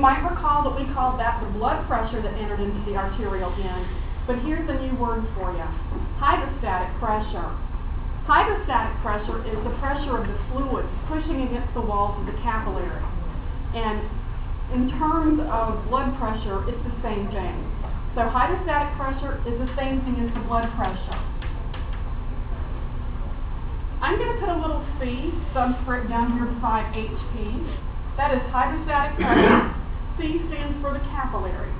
might recall that we called that the blood pressure that entered into the arterial end, but here's a new word for you: hydrostatic pressure. Hydrostatic pressure is the pressure of the fluid pushing against the walls of the capillary. And in terms of blood pressure, it's the same thing. So hydrostatic pressure is the same thing as the blood pressure. I'm going to put a little C subscript down here beside HP. That is hydrostatic pressure. C stands for the capillary.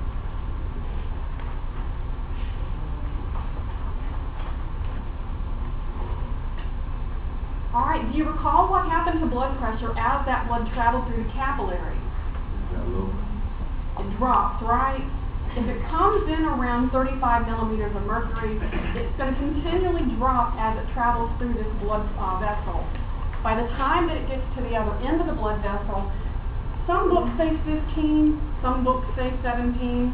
All right, do you recall what happened to blood pressure as that blood traveled through the capillary? It drops, right? If it comes in around 35 millimeters of mercury, it's going to continually drop as it travels through this blood vessel. By the time that it gets to the other end of the blood vessel, some books say 15, some books say 17.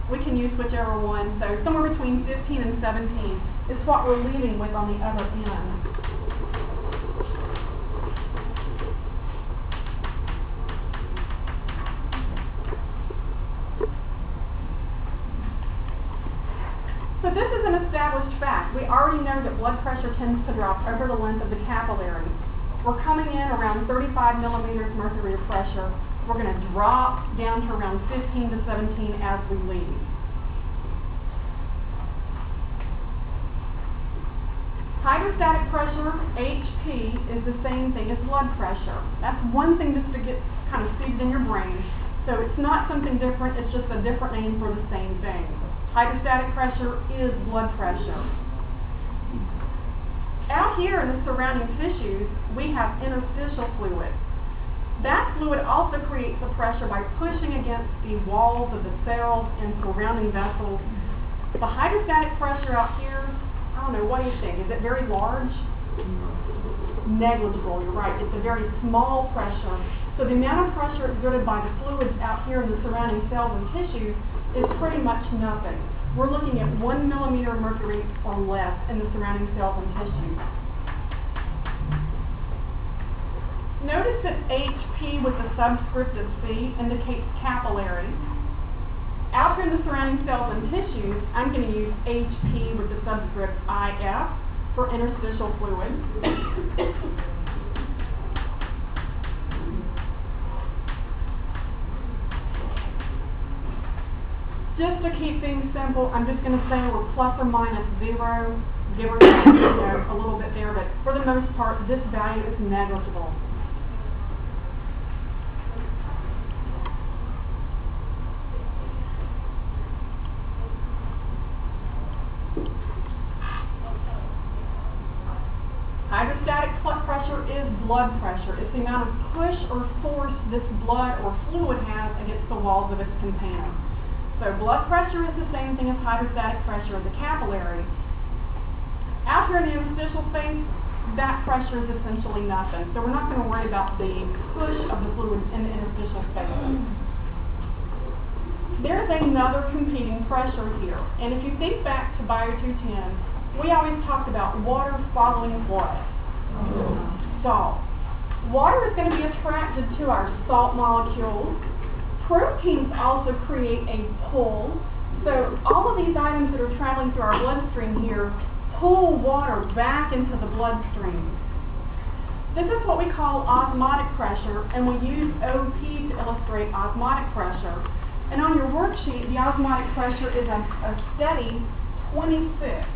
We can use whichever one. So somewhere between 15 and 17 is what we're leaving with on the other end. So this is an established fact. We already know that blood pressure tends to drop over the length of the capillary. We're coming in around 35 millimeters mercury of pressure. We're going to drop down to around 15 to 17 as we leave. Hydrostatic pressure, HP, is the same thing as blood pressure. That's one thing just to get kind of seated in your brain. So it's not something different, it's just a different name for the same thing. Hydrostatic pressure is blood pressure. Out here in the surrounding tissues, we have interstitial fluid. That fluid also creates the pressure by pushing against the walls of the cells and surrounding vessels. The hydrostatic pressure out here, I don't know, what do you think? Is it very large? Negligible, you're right. It's a very small pressure. So the amount of pressure exerted by the fluids out here in the surrounding cells and tissues is pretty much nothing. We're looking at 1 millimeter of mercury or less in the surrounding cells and tissues. Notice that HP with the subscript of C indicates capillary. Out here in the surrounding cells and tissues, I'm going to use HP with the subscript IF for interstitial fluid. Just to keep things simple, I'm just going to say we're plus or minus 0, give or take a little bit there, but for the most part, this value is negligible. Hydrostatic pressure is blood pressure. It's the amount of push or force this blood or fluid has against the walls of its container. So blood pressure is the same thing as hydrostatic pressure of the capillary. Out here in the interstitial space, that pressure is essentially nothing. So we're not going to worry about the push of the fluids in the interstitial spaces. There's another competing pressure here. And if you think back to Bio 210, we always talked about water following what? Salt. Water is going to be attracted to our salt molecules. Proteins also create a pull. So all of these items that are traveling through our bloodstream here pull water back into the bloodstream. This is what we call osmotic pressure, and we use OP to illustrate osmotic pressure. And on your worksheet, the osmotic pressure is a steady 26.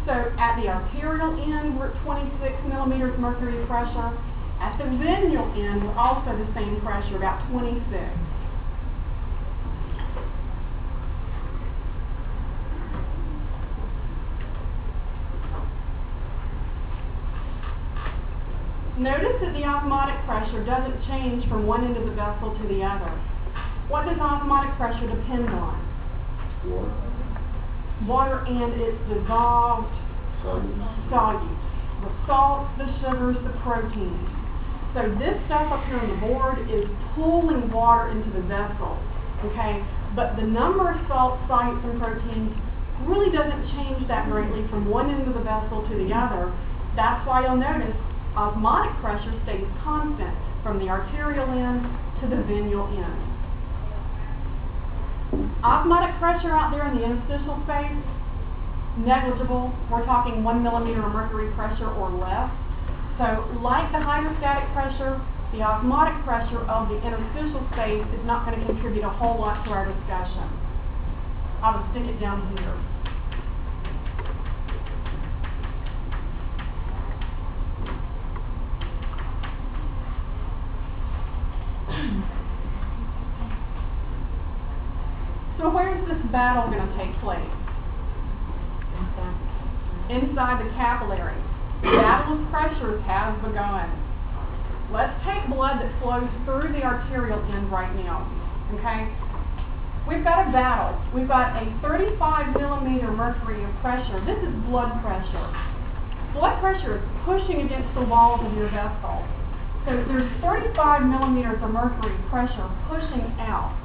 So at the arterial end, we're at 26 millimeters mercury pressure. At the venual end, we're also the same pressure, about 26. Notice that the osmotic pressure doesn't change from one end of the vessel to the other. What does osmotic pressure depend on? Water and its dissolved solutes. The salts, the sugars, the proteins. So this stuff up here on the board is pulling water into the vessel. Okay? but the number of salts, solutes, and proteins really doesn't change that greatly from one end of the vessel to the other. That's why you'll notice osmotic pressure stays constant from the arterial end to the venual end. Osmotic pressure out there in the interstitial space, negligible. We're talking 1 millimeter of mercury pressure or less. So like the hydrostatic pressure, the osmotic pressure of the interstitial space is not going to contribute a whole lot to our discussion. I would stick it down here. So where's this battle going to take place? Inside the capillary. The battle of pressures has begun. Let's take blood that flows through the arterial end right now, okay? We've got a battle. We've got a 35 millimeter mercury of pressure. This is blood pressure. Blood pressure is pushing against the walls of your vessel. So there's 35 millimeters of mercury pressure pushing out.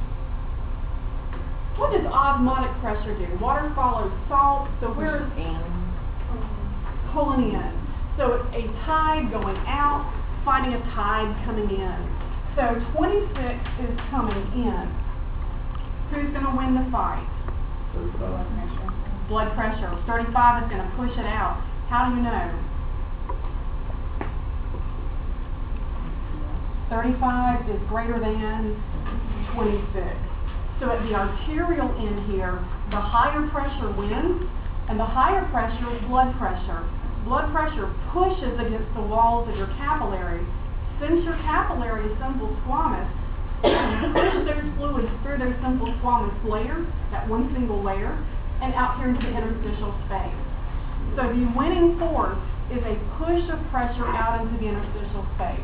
What does osmotic pressure do? Water follows salt, so where's pulling in? So it's a tide going out, fighting a tide coming in. So 26 is coming in. Who's going to win the fight? Blood pressure. 35 is going to push it out. How do you know? 35 is greater than 26. So at the arterial end here, the higher pressure wins, and the higher pressure is blood pressure. Blood pressure pushes against the walls of your capillary. Since your capillary is simple squamous, you push those fluids through those simple squamous layers, that one single layer, and out here into the interstitial space. So the winning force is a push of pressure out into the interstitial space.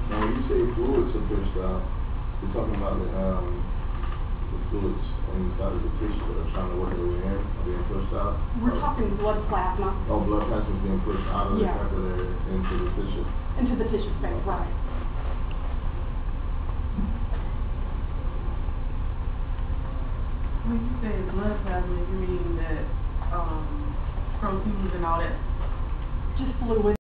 Now, when you say fluids are pushed out, you're talking about the fluids on the side of the tissue that are trying to work their way in, are being pushed out? We're talking blood plasma. Oh, blood plasma is being pushed out of the capillary into the tissue. Into the tissue space, right. When you say blood plasma, you mean that proteins and all that? Just fluid.